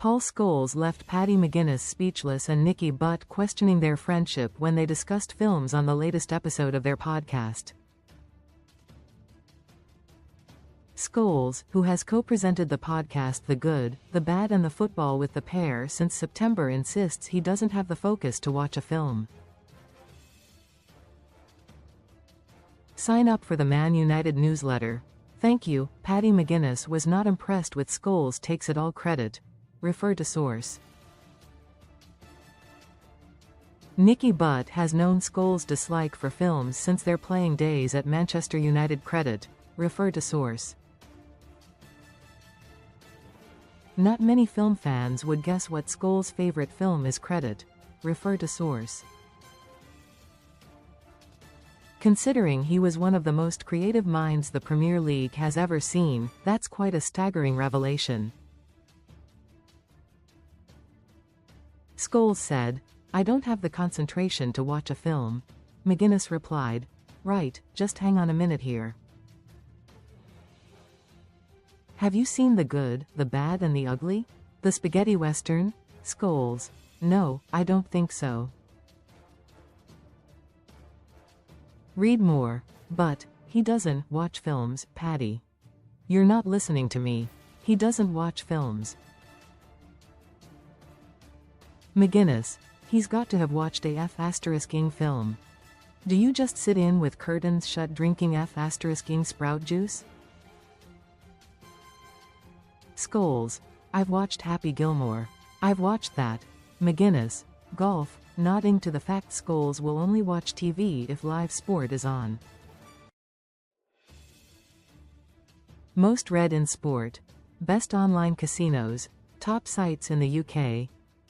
Paul Scholes left Paddy McGuinness speechless and Nicky Butt questioning their friendship when they discussed films on the latest episode of their podcast. Scholes, who has co-presented the podcast The Good, the Bad and the Football with the pair since September, insists he doesn't have the focus to watch a film. Sign up for the Man United newsletter. Thank you. Paddy McGuinness was not impressed with Scholes' takes at allCredit. Refer to source. Nicky Butt has known Scholes' dislike for films since their playing days at Manchester UnitedCredit. Refer to source. Not many film fans would guess what Scholes' favorite film is. Credit. Refer to source. Considering he was one of the most creative minds the Premier League has ever seen, that's quite a staggering revelation. Scholes said, "I don't have the concentration to watch a film." McGuinness replied, "Right, just hang on a minute here. Have you seen The Good, the Bad and the Ugly? The spaghetti western?" Scholes, "No, I don't think so." Read more. "But he doesn't watch films, Paddy. You're not listening to me. He doesn't watch films." McGuinness, "He's got to have watched a F***ing film. Do you just sit in with curtains shut drinking F***ing sprout juice?" Scholes, "I've watched Happy Gilmore. I've watched that." McGuinness, golf, nodding to the fact Scholes will only watch TV if live sport is on. Most read in sport. Best online casinos. Top sites in the UK.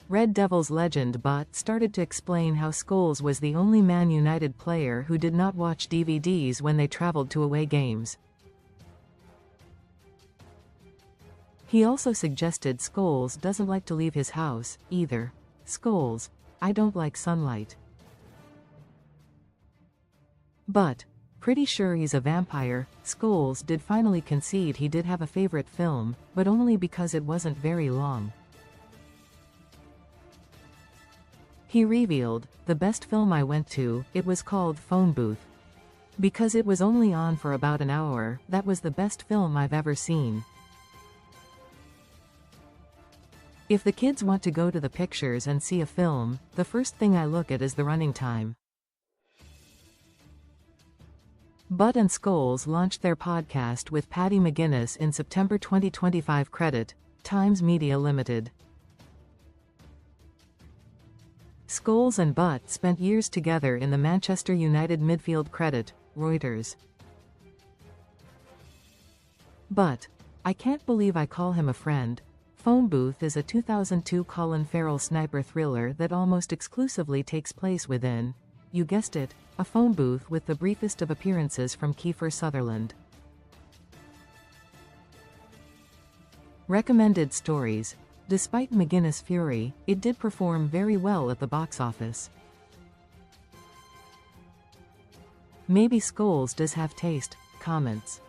Red Devils legend Butt started to explain how Scholes was the only Man United player who did not watch DVDs when they traveled to away games. He also suggested Scholes doesn't like to leave his house, either. Scholes, "I don't like sunlight." But, "Pretty sure he's a vampire." Scholes did finally concede he did have a favorite film, but only because it wasn't very long. He revealed, "The best film I went to, it was called Phone Booth. Because it was only on for about an hour, that was the best film I've ever seen. If the kids want to go to the pictures and see a film, the first thing I look at is the running time." Butt and Scholes launched their podcast with Paddy McGuinness in September 2025. Credit, Times Media Limited. Scholes and Butt spent years together in the Manchester United midfield. Credit, Reuters. Butt, "I can't believe I call him a friend." Phone Booth is a 2002 Colin Farrell sniper thriller that almost exclusively takes place within, you guessed it, a phone booth, with the briefest of appearances from Kiefer Sutherland. Recommended stories. Despite McGuinness' fury, it did perform very well at the box office. Maybe Scholes does have taste. Comments.